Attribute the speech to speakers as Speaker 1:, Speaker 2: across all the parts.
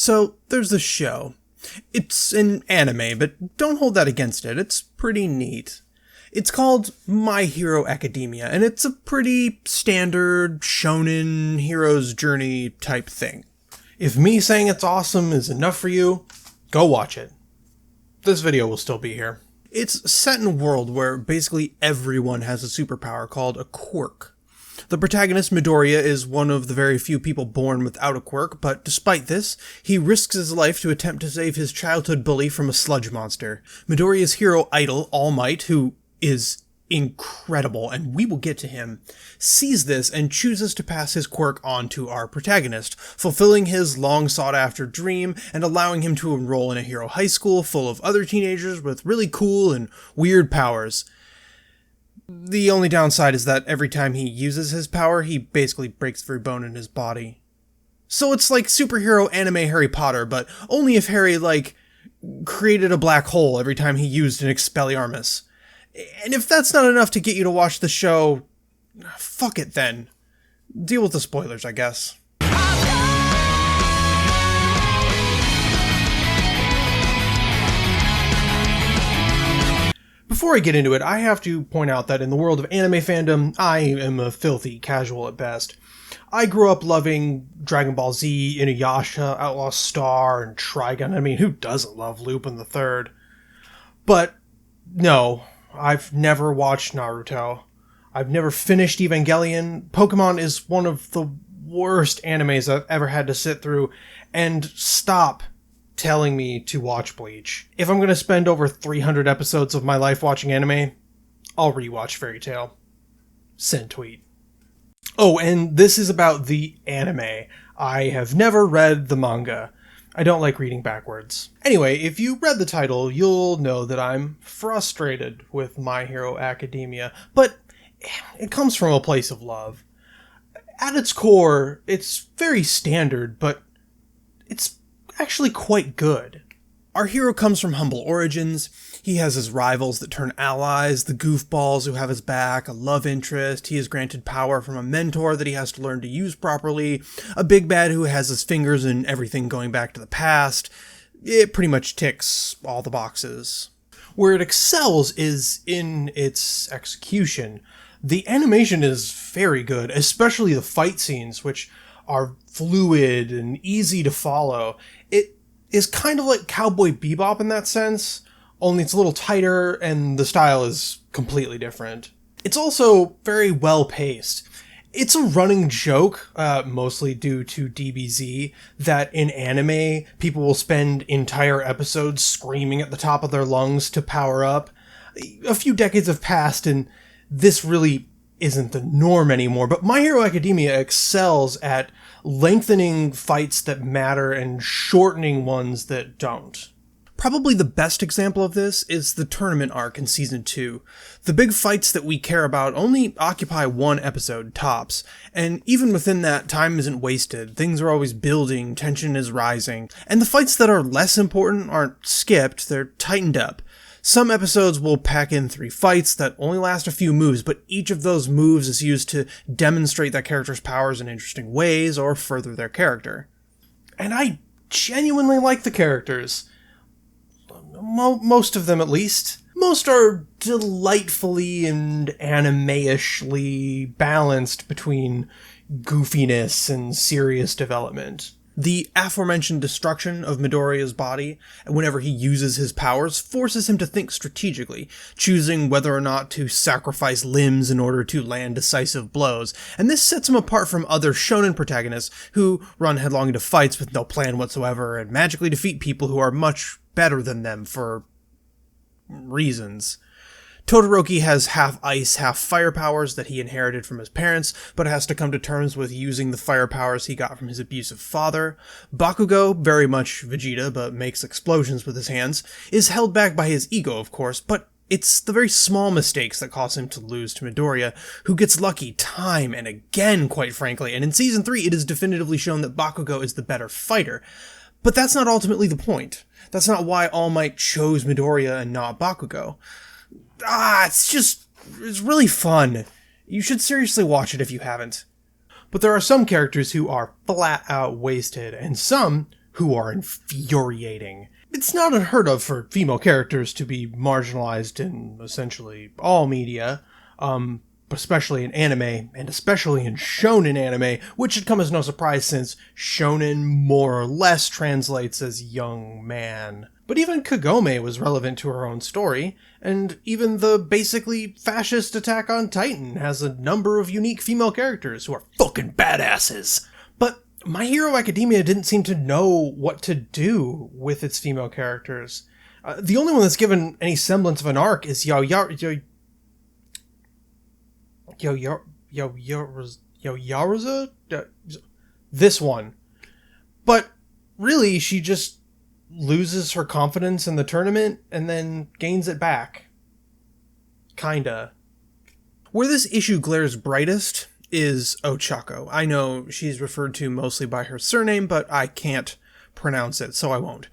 Speaker 1: So, there's the show. It's an anime, but don't hold that against it. It's pretty neat. It's called My Hero Academia, and it's a pretty standard shonen hero's journey type thing. If me saying it's awesome is enough for you, go watch it. This video will still be here. It's set in a world where basically everyone has a superpower called a quirk. The protagonist, Midoriya, is one of the very few people born without a quirk, but despite this, he risks his life to attempt to save his childhood bully from a sludge monster. Midoriya's hero idol, All Might, who is incredible, and we will get to him, sees this and chooses to pass his quirk on to our protagonist, fulfilling his long-sought-after dream and allowing him to enroll in a hero high school full of other teenagers with really cool and weird powers. The only downside is that every time he uses his power, he basically breaks every bone in his body. So it's like superhero anime Harry Potter, but only if Harry, created a black hole every time he used an Expelliarmus. And if that's not enough to get you to watch the show, fuck it then. Deal with the spoilers, I guess. Before I get into it, I have to point out that in the world of anime fandom, I am a filthy casual at best. I grew up loving Dragon Ball Z, Inuyasha, Outlaw Star, and Trigun. I mean, who doesn't love Lupin the Third? But no, I've never watched Naruto. I've never finished Evangelion. Pokemon is one of the worst animes I've ever had to sit through. And stop telling me to watch Bleach. If I'm going to spend over 300 episodes of my life watching anime, I'll rewatch Fairy Tail. Send tweet. Oh, and this is about the anime. I have never read the manga. I don't like reading backwards. Anyway, if you read the title, you'll know that I'm frustrated with My Hero Academia, but it comes from a place of love. At its core, it's very standard, but it's actually quite good. Our hero comes from humble origins. He has his rivals that turn allies, the goofballs who have his back, a love interest. He is granted power from a mentor that he has to learn to use properly, a big bad who has his fingers in everything going back to the past. It pretty much ticks all the boxes. Where it excels is in its execution. The animation is very good, especially the fight scenes, which are fluid and easy to follow. It is kind of like Cowboy Bebop in that sense, only it's a little tighter and the style is completely different. It's also very well paced. It's a running joke, mostly due to DBZ, that in anime, people will spend entire episodes screaming at the top of their lungs to power up. A few decades have passed and this really isn't the norm anymore, but My Hero Academia excels at lengthening fights that matter and shortening ones that don't. Probably the best example of this is the tournament arc in Season 2. The big fights that we care about only occupy one episode, tops, and even within that, time isn't wasted, things are always building, tension is rising, and the fights that are less important aren't skipped, they're tightened up. Some episodes will pack in 3 fights that only last a few moves, but each of those moves is used to demonstrate that character's powers in interesting ways or further their character. And I genuinely like the characters. Most of them, at least. Most are delightfully and anime-ishly balanced between goofiness and serious development. The aforementioned destruction of Midoriya's body, whenever he uses his powers, forces him to think strategically, choosing whether or not to sacrifice limbs in order to land decisive blows, and this sets him apart from other shonen protagonists who run headlong into fights with no plan whatsoever and magically defeat people who are much better than them for reasons. Todoroki has half ice, half fire powers that he inherited from his parents, but has to come to terms with using the fire powers he got from his abusive father. Bakugo, very much Vegeta, but makes explosions with his hands, is held back by his ego, of course, but it's the very small mistakes that cause him to lose to Midoriya, who gets lucky time and again, quite frankly, and in Season 3 it is definitively shown that Bakugo is the better fighter. But that's not ultimately the point. That's not why All Might chose Midoriya and not Bakugo. It's really fun. You should seriously watch it if you haven't. But there are some characters who are flat out wasted, and some who are infuriating. It's not unheard of for female characters to be marginalized in essentially all media, but especially in anime, and especially in shonen anime, which should come as no surprise since shonen more or less translates as young man. But even Kagome was relevant to her own story, and even the basically fascist Attack on Titan has a number of unique female characters who are fucking badasses. But My Hero Academia didn't seem to know what to do with its female characters. The only one that's given any semblance of an arc is Yaruza? This one. But really, she just loses her confidence in the tournament and then gains it back. Kinda. Where this issue glares brightest is Ochako. I know she's referred to mostly by her surname, but I can't pronounce it, so I won't.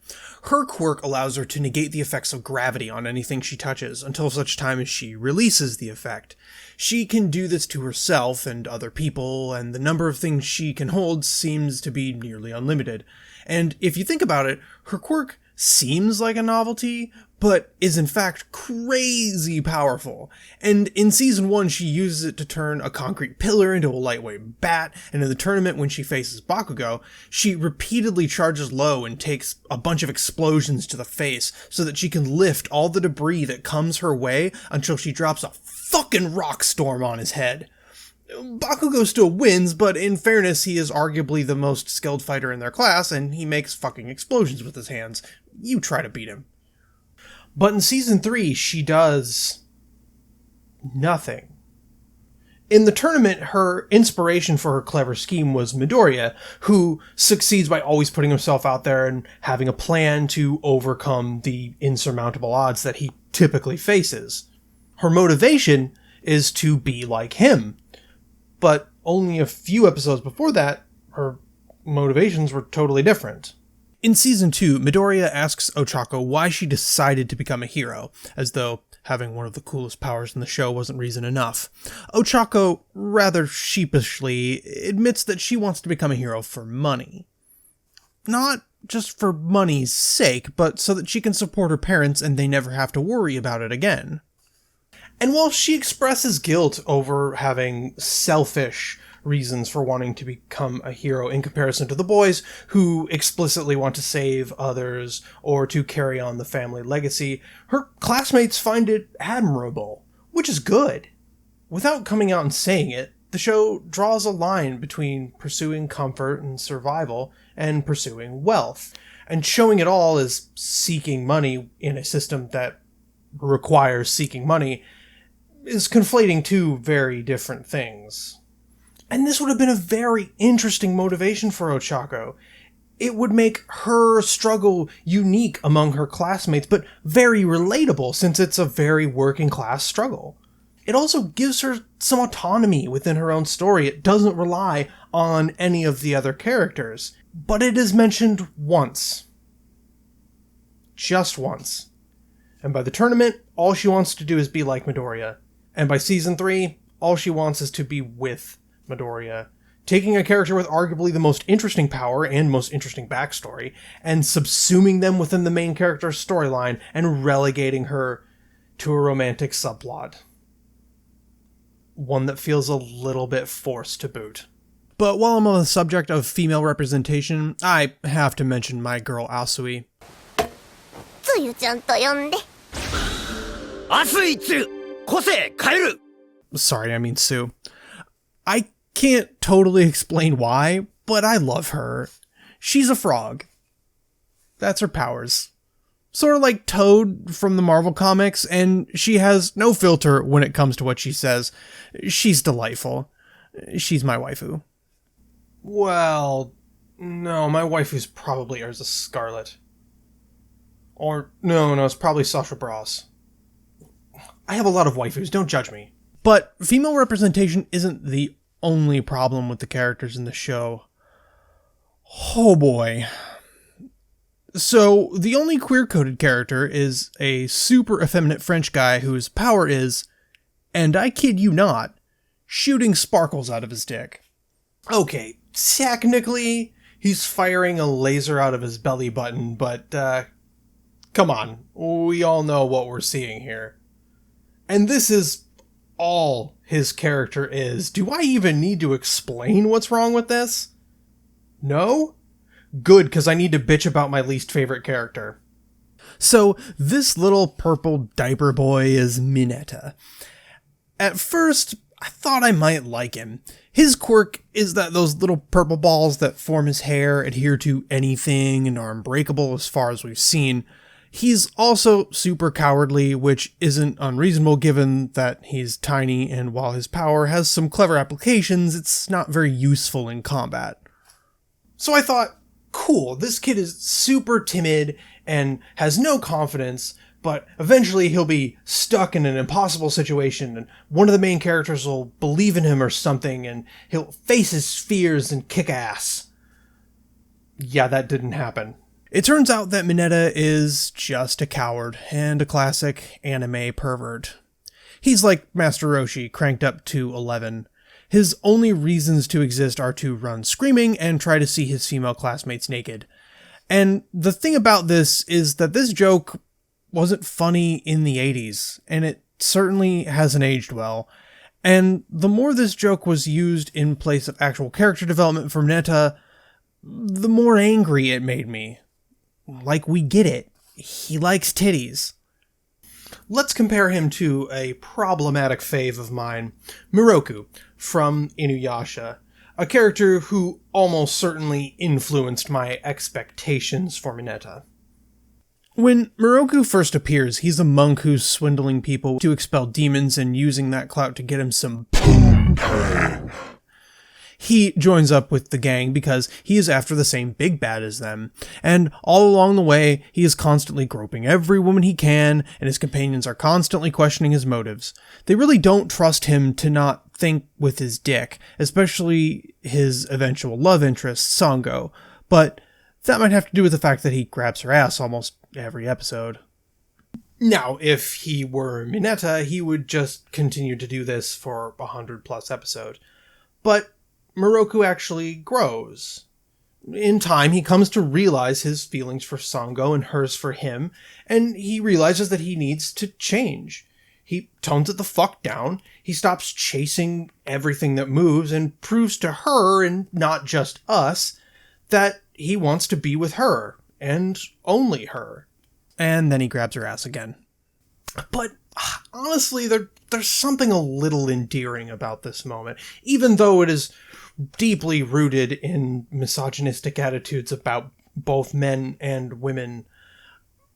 Speaker 1: Her quirk allows her to negate the effects of gravity on anything she touches until such time as she releases the effect. She can do this to herself and other people, and the number of things she can hold seems to be nearly unlimited. And if you think about it, her quirk seems like a novelty, but is in fact crazy powerful. And in season 1, she uses it to turn a concrete pillar into a lightweight bat, and in the tournament when she faces Bakugo, she repeatedly charges low and takes a bunch of explosions to the face so that she can lift all the debris that comes her way until she drops a fucking rock storm on his head. Bakugo still wins, but in fairness, he is arguably the most skilled fighter in their class, and he makes fucking explosions with his hands. You try to beat him. But in season 3, she does nothing. In the tournament, her inspiration for her clever scheme was Midoriya, who succeeds by always putting himself out there and having a plan to overcome the insurmountable odds that he typically faces. Her motivation is to be like him. But only a few episodes before that, her motivations were totally different. In season 2, Midoriya asks Ochako why she decided to become a hero, as though having one of the coolest powers in the show wasn't reason enough. Ochako, rather sheepishly, admits that she wants to become a hero for money. Not just for money's sake, but so that she can support her parents and they never have to worry about it again. And while she expresses guilt over having selfish reasons for wanting to become a hero in comparison to the boys who explicitly want to save others or to carry on the family legacy, her classmates find it admirable, which is good. Without coming out and saying it, the show draws a line between pursuing comfort and survival and pursuing wealth, and showing it all as seeking money in a system that requires seeking money is conflating two very different things. And this would have been a very interesting motivation for Ochako. It would make her struggle unique among her classmates, but very relatable since it's a very working class struggle. It also gives her some autonomy within her own story. It doesn't rely on any of the other characters, but it is mentioned once. Just once. And by the tournament, all she wants to do is be like Midoriya. And by season 3, all she wants is to be with Midoriya, taking a character with arguably the most interesting power and most interesting backstory, and subsuming them within the main character's storyline and relegating her to a romantic subplot. One that feels a little bit forced to boot. But while I'm on the subject of female representation, I have to mention my girl Asui. Sorry, I mean Sue. I can't totally explain why, but I love her. She's a frog. That's her powers. Sort of like Toad from the Marvel comics, and she has no filter when it comes to what she says. She's delightful. She's my waifu. Well, no, my waifu's probably Urza Scarlet. Or, no, it's probably Sasha Bros. I have a lot of waifus, don't judge me. But female representation isn't the only problem with the characters in the show. Oh boy. So, the only queer-coded character is a super effeminate French guy whose power is, and I kid you not, shooting sparkles out of his dick. Okay, technically, He's firing a laser out of his belly button, but come on, we all know what we're seeing here. And this is all his character is. Do I even need to explain what's wrong with this? No? Good, because I need to bitch about my least favorite character.
Speaker 2: So, this little purple diaper boy is Mineta. At first, I thought I might like him. His quirk is that those little purple balls that form his hair adhere to anything and are unbreakable as far as we've seen. He's also super cowardly, which isn't unreasonable given that he's tiny, and while his power has some clever applications, it's not very useful in combat.
Speaker 1: So I thought, cool, this kid is super timid and has no confidence, but eventually he'll be stuck in an impossible situation and one of the main characters will believe in him or something and he'll face his fears and kick ass. Yeah, that didn't happen.
Speaker 2: It turns out that Mineta is just a coward and a classic anime pervert. He's like Master Roshi cranked up to 11. His only reasons to exist are to run screaming and try to see his female classmates naked. And the thing about this is that this joke wasn't funny in the 80s, and it certainly hasn't aged well. And the more this joke was used in place of actual character development for Mineta, the more angry it made me. Like, we get it. He likes titties.
Speaker 1: Let's compare him to a problematic fave of mine, Miroku from Inuyasha, a character who almost certainly influenced my expectations for Mineta.
Speaker 2: When Miroku first appears, he's a monk who's swindling people to expel demons and using that clout to get him some boom. He joins up with the gang because he is after the same big bad as them, and all along the way, he is constantly groping every woman he can, and his companions are constantly questioning his motives. They really don't trust him to not think with his dick, especially his eventual love interest, Sango, but that might have to do with the fact that he grabs her ass almost every episode.
Speaker 1: Now, if he were Mineta, he would just continue to do this for 100+ episodes. But Miroku actually grows. In time, he comes to realize his feelings for Sango and hers for him, and he realizes that he needs to change. He tones it the fuck down, he stops chasing everything that moves, and proves to her, and not just us, that he wants to be with her, and only her.
Speaker 2: And then he grabs her ass again.
Speaker 1: But honestly, there's something a little endearing about this moment, even though it is deeply rooted in misogynistic attitudes about both men and women.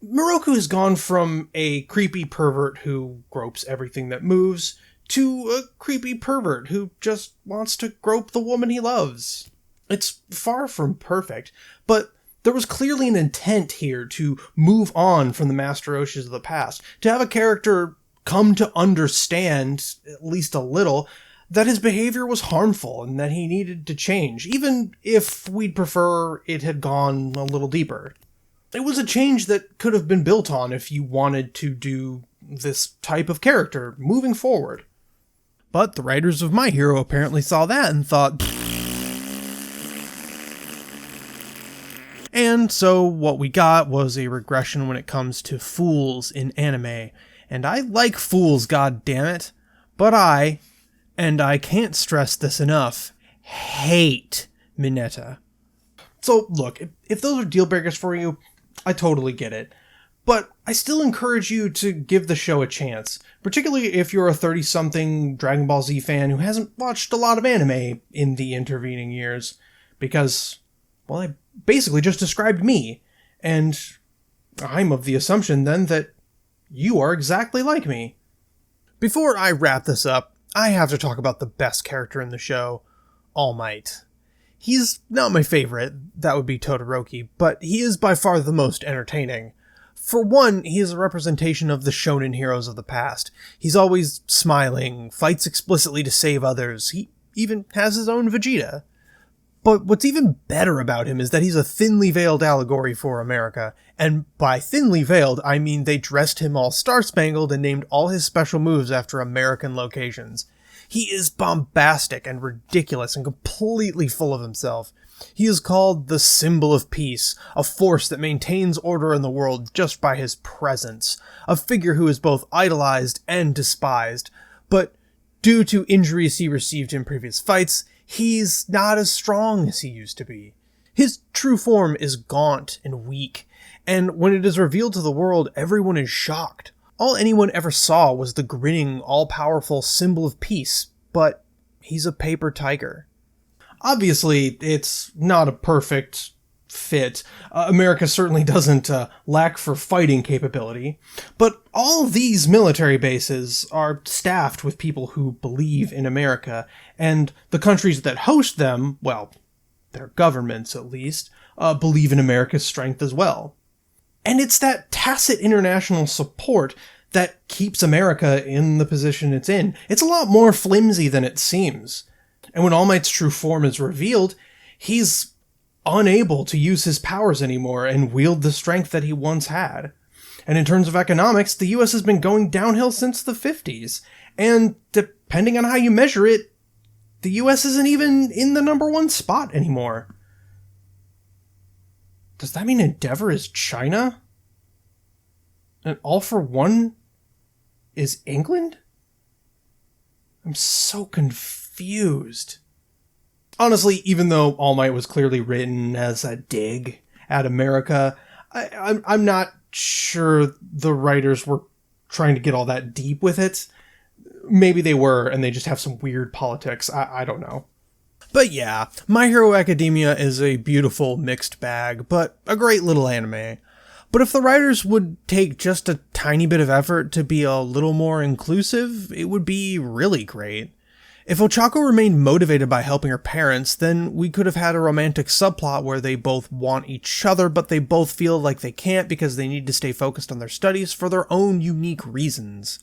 Speaker 1: Miroku has gone from a creepy pervert who gropes everything that moves to a creepy pervert who just wants to grope the woman he loves. It's far from perfect, but there was clearly an intent here to move on from the Master Roshis of the past, to have a character come to understand, at least a little, that his behavior was harmful and that he needed to change, even if we'd prefer it had gone a little deeper. It was a change that could have been built on if you wanted to do this type of character moving forward.
Speaker 2: But the writers of My Hero apparently saw that and thought... And so what we got was a regression when it comes to fools in anime. And I like fools, goddammit. But and I can't stress this enough, hate Mineta.
Speaker 1: So look, if those are deal breakers for you, I totally get it. But I still encourage you to give the show a chance, particularly if you're a 30-something Dragon Ball Z fan who hasn't watched a lot of anime in the intervening years. Because, well, I basically just described me, and I'm of the assumption then that you are exactly like me.
Speaker 2: Before I wrap this up, I have to talk about the best character in the show, All Might. He's not my favorite, that would be Todoroki, but he is by far the most entertaining. For one, he is a representation of the shonen heroes of the past. He's always smiling, fights explicitly to save others, he even has his own Vegeta. But what's even better about him is that he's a thinly veiled allegory for America. And by thinly veiled, I mean they dressed him all star-spangled and named all his special moves after American locations. He is bombastic and ridiculous and completely full of himself. He is called the symbol of peace, a force that maintains order in the world just by his presence, a figure who is both idolized and despised, but due to injuries he received in previous fights, he's not as strong as he used to be. His true form is gaunt and weak, and when it is revealed to the world, everyone is shocked. All anyone ever saw was the grinning, all-powerful symbol of peace, but he's a paper tiger.
Speaker 1: Obviously, it's not a perfect fit. America certainly doesn't lack for fighting capability, but all these military bases are staffed with people who believe in America, and the countries that host them, well, their governments at least, believe in America's strength as well. And it's that tacit international support that keeps America in the position it's in. It's a lot more flimsy than it seems. And when All Might's true form is revealed, he's unable to use his powers anymore and wield the strength that he once had. And in terms of economics, the US has been going downhill since the 50s. And depending on how you measure it, the US isn't even in the #1 spot anymore. Does that mean Endeavor is China? And All for One is England? I'm so confused. Honestly, even though All Might was clearly written as a dig at America, I'm not sure the writers were trying to get all that deep with it. Maybe they were, and they just have some weird politics. I don't know.
Speaker 2: But yeah, My Hero Academia is a beautiful mixed bag, but a great little anime. But if the writers would take just a tiny bit of effort to be a little more inclusive, it would be really great. If Ochako remained motivated by helping her parents, then we could have had a romantic subplot where they both want each other, but they both feel like they can't because they need to stay focused on their studies for their own unique reasons.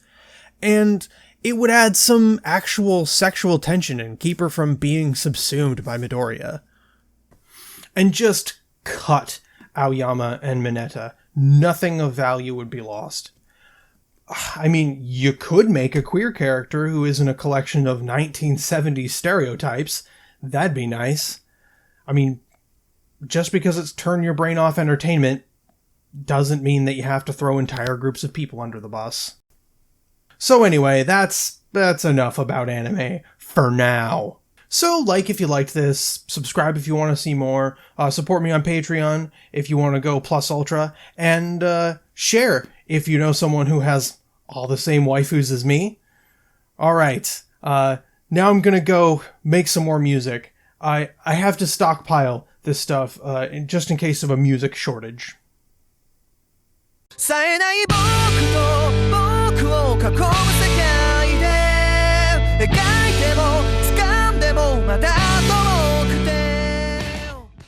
Speaker 2: And it would add some actual sexual tension and keep her from being subsumed by Midoriya.
Speaker 1: And just cut Aoyama and Mineta. Nothing of value would be lost. I mean, you could make a queer character who isn't a collection of 1970s stereotypes. That'd be nice. I mean, just because it's turn your brain off entertainment doesn't mean that you have to throw entire groups of people under the bus. So anyway, that's enough about anime for now. So like if you liked this, subscribe if you want to see more, support me on Patreon if you want to go plus ultra, and share if you know someone who has all the same waifus as me. Alright, now I'm gonna go make some more music. I have to stockpile this stuff just in case of a music shortage.
Speaker 3: 冴えない僕の